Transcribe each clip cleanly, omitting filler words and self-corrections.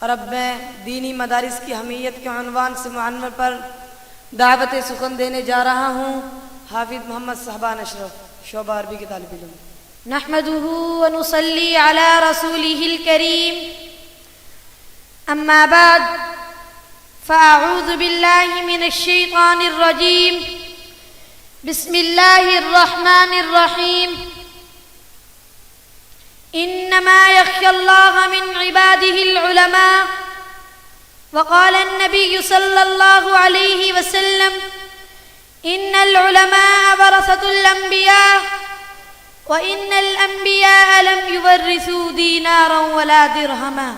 اور اب میں دینی مدارس کی اہمیت کے عنوان سے معنور پر دعوت سخن دینے جا رہا ہوں حافظ محمد صاحبان اشرف شعبہ عربی کے طالب علم۔ نحمده ونصلي على رسوله الكريم أما بعد فأعوذ بالله من الشيطان الرجيم بسم الله الرحمن الرحيم إنما يخشى الله من عباده العلماء وقال النبي صلى الله عليه وسلم إن العلماء ورثة الأنبياء وإن الأنبياء لم يورثوا دينارا ولا درهما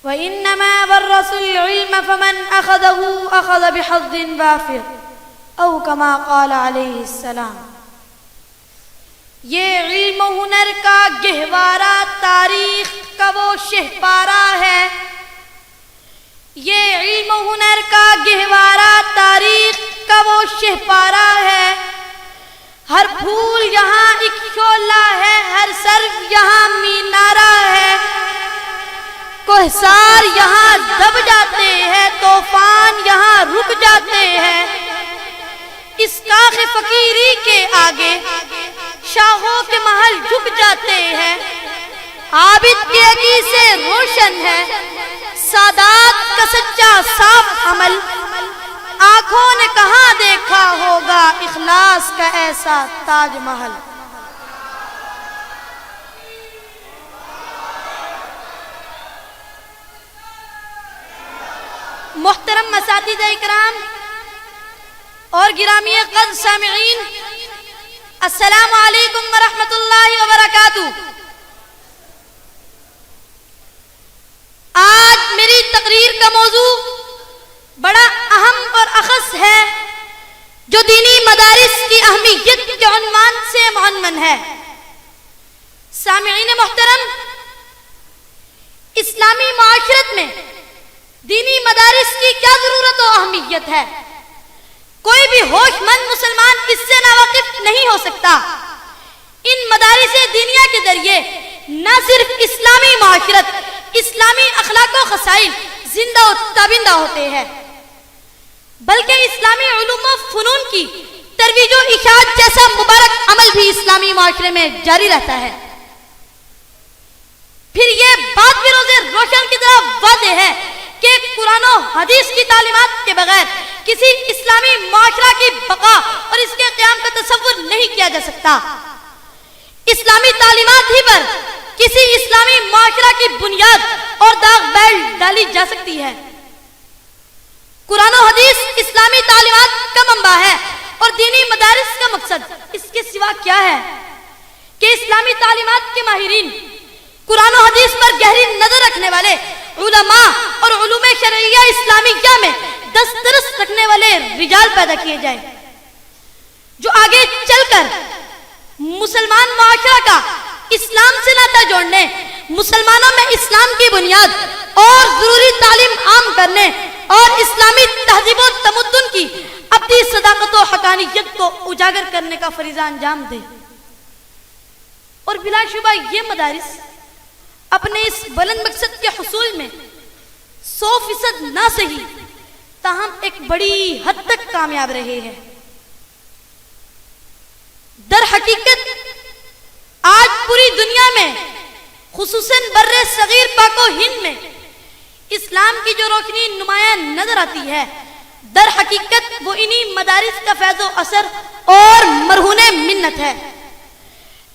وإنما ورثوا العلم فمن أخذه أخذ بحظ وافر أو كما قال عليه السلام۔ یہ علم و ہنر کا گہوارہ تاریخ کا وہ شہپارہ ہے، یہ علم و ہنر کا گہوارہ تاریخ کا وہ شہپارہ ہے، ہر پھول یہاں ایک شعلہ ہے، ہر سرو یہاں مینارہ ہے، کوہسار یہاں دب جاتے ہیں، طوفان یہاں رک جاتے ہیں، اس کاخ فقیری کے آگے شاہوں کے محل جھک جاتے ہیں، عابد کے عقی سے روشن ہے سادات کا سچا صاف عمل، آنکھوں نے کہاں دیکھا ہوگا اخلاص کا ایسا تاج محل۔ محترم اساتذہ اکرام اور گرامی قدر سامعین، السلام علیکم ورحمۃ اللہ وبرکاتہ۔ آج میری تقریر کا موضوع بڑا اہم اور اخص ہے جو دینی مدارس کی اہمیت کے عنوان سے معنون ہے۔ سامعین محترم، اسلامی معاشرت میں دینی مدارس کی کیا ضرورت و اہمیت ہے؟ کوئی بھی ہوش مند مسلمان اس سے ناواقف نہیں ہو سکتا۔ ان مدارس دینیہ کے ذریعے نہ صرف اسلامی معاشرت، اسلامی اخلاق و خصائل زندہ و تابندہ ہوتے ہیں، بلکہ اسلامی علوم و فنون کی ترویج و اشاعت جیسا مبارک عمل بھی اسلامی معاشرے میں جاری رہتا ہے۔ پھر یہ بات بھی روز روشن کی طرح واضح ہے کہ قرآن و حدیث کی تعلیمات کے بغیر کسی اسلامی معاشرہ کی بقا اور اس کے قیام کا تصور نہیں کیا جا سکتا۔ اسلامی تعلیمات ہی پر کسی اسلامی معاشرہ کی بنیاد اور داغ بیل ڈالی جا سکتی ہے۔ قرآن و حدیث اسلامی تعلیمات کا منبع ہے اور دینی مدارس کا مقصد اس کے سوا کیا ہے کہ اسلامی تعلیمات کے ماہرین، قرآن و حدیث پر گہری نظر رکھنے والے علماء اور علوم شرعیہ اسلامیہ میں دسترس رکھنے والے رجال پیدا کیے جائیں جو آگے چل کر مسلمان معاشرہ کا اسلام سے ناطہ جوڑنے، مسلمانوں میں اسلام کی بنیاد اور ضروری تعلیم عام کرنے اور اسلامی تہذیب و تمدن کی اپنی صداقت و حقانیت کو اجاگر کرنے کا فریضہ انجام دے۔ اور بلا شبہ یہ مدارس اپنے اس بلند مقصد کے حصول میں 100% نہ صحیح تاہم ایک بڑی حد تک کامیاب رہے ہیں۔ در حقیقت آج پوری دنیا میں خصوصاً بر صغیر پاک و ہند میں اسلام کی جو روشنی نمایاں نظر آتی ہے، در حقیقت وہ انہی مدارس کا فیض و اثر اور مرہون منت ہے۔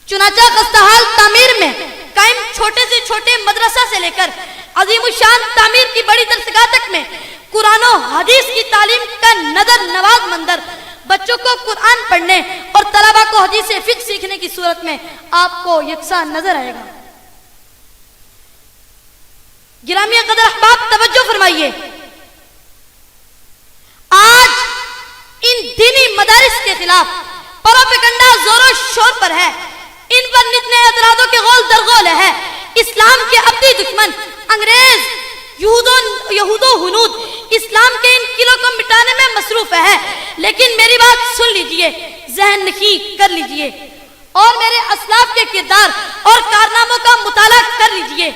چنانچہ خستحال تعمیر میں قائم چھوٹے سے چھوٹے مدرسہ سے لے کر عظیم الشان تعمیر کی بڑی درسگاہ تک میں قرآن و حدیث کی تعلیم کا نظر نواز منظر بچوں کو قرآن پڑھنے اور طلبہ کو حدیث فقہ سیکھنے کی صورت میں آپ کو یکساں نظر آئے گا۔ گرامی قدر احباب توجہ فرمائیے، آج ان دینی مدارس کے خلاف پروپیگنڈا زور و شور پر ہے، ان پر نتنے اعتراضوں کے غول در غول ہے۔ اسلام کے ابدی دشمن انگریز، یہود و ہنود اسلام کے ان قلعوں کو مٹانے میں مصروف ہے، لیکن میری بات سن لیجئے، ذہن نشین کر لیجئے اور میرے اسلاف کے کردار اور کارناموں کا مطالعہ کر لیجئے۔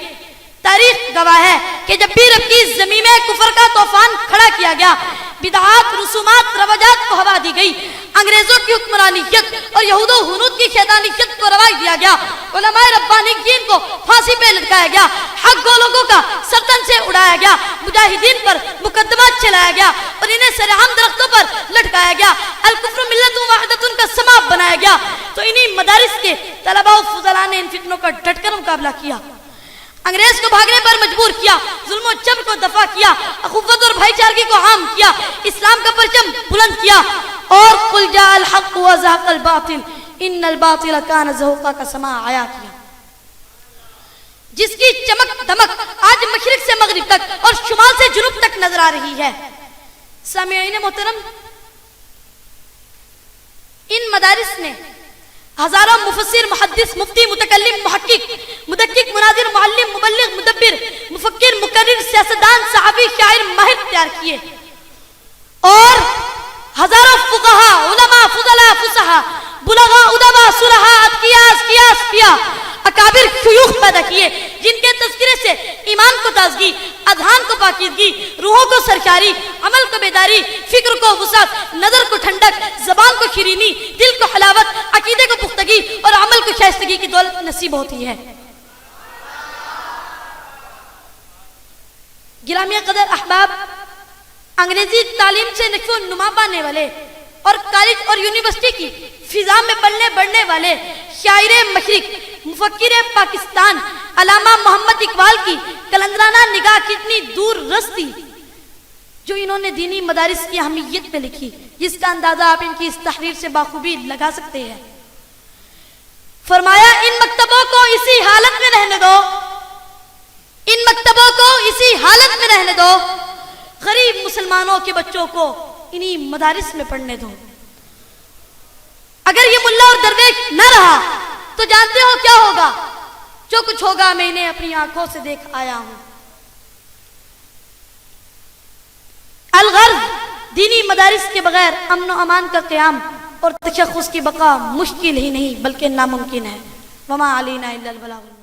تاریخ گواہ ہے کہ جب بھی رب کی زمین میں کفر کا طوفان کھڑا کیا گیا، بدعات، رسومات، رواجات کو ہوا دی گئی، انگریزوں کی حکمرانیت اور یہود و ہنود کی شیطانیت کو رواج دیا گیا، علماء ربانیین کو پھانسی پہ لٹکایا گیا، حق گو لوگوں کا سرطن سے اڑایا گیا، مجاہدین پر مقدمات چلایا گیا اور انہیں سرعام درختوں پر لٹکایا گیا، الکفر ملت واحدۃ کا سماپ بنایا گیا، تو انہی مدارس کے طلباء و فضلاء نے ان فتنوں کا ڈٹ کر مقابلہ کیا، انگریز کو بھاگنے پر مجبور کیا، ظلم و جبر کو دفع کیا، اخوت اور بھائی چارگی کو عام کیا، اسلام کا پرچم بلند کیا، اور قل جاء الحق وزهق الباطل ان الباطل كان زهوقا کا سما آیا کیا، جس کی چمک دمک آج مشرق سے مغرب تک اور شمال سے جنوب تک نظر آ رہی ہے۔ سامعین محترم، ان مدارس نے ہزاروں مفسر، محدث، مفتی، متکلم، محقق، مدقق، مناظر، معلم، مبلغ، مدبر، مفکر، مقرر، سیاستدان، صحافی، شاعر، ماہر تیار کیے، اور ہزاروں فقہا، علماء، فضلاء، فصحا، بلغاء، ادباء، صلحاء، اتقیاء، اذکیاء، اصفیاء، اکابر، شیوخ پیدا کیے، جن کے تذکرے سے ایمان کو تازگی، اذہان کو پاکیزگی، روحوں کو سرشاری، عمل کو بیداری، فکر کو وسعت، نظر کو ٹھنڈک، زبان کو شیرینی، دل کو حلاوت، عقیدے کو پختگی اور عمل کو شائستگی کی دولت نصیب ہوتی ہے۔ گرامی قدر احباب، انگریزی تعلیم سے نشو و نما پانے والے اور کالج اور یونیورسٹی کی فضا میں پلنے بڑھنے والے شاعر مشرق، مفکر پاکستان علامہ محمد اقبال کی کلندرانہ نگاہ کتنی دور رس تھی، جو انہوں نے دینی مدارس کی اہمیت پہ لکھی، جس کا اندازہ آپ ان کی اس تحریر سے بخوبی لگا سکتے ہیں۔ فرمایا ان مکتبوں کو اسی حالت میں رہنے دو، ان مکتبوں کو اسی حالت میں رہنے دو، غریب مسلمانوں کے بچوں کو انہی مدارس میں پڑھنے دو۔ اگر یہ ملا اور درویش نہ رہا تو جانتے ہو کیا ہوگا؟ جو کچھ ہوگا میں انہیں اپنی آنکھوں سے دیکھ آیا ہوں۔ الغرض دینی مدارس کے بغیر امن و امان کا قیام اور تشخص کی بقا مشکل ہی نہیں بلکہ ناممکن ہے۔ وما علینا الا البلاغ۔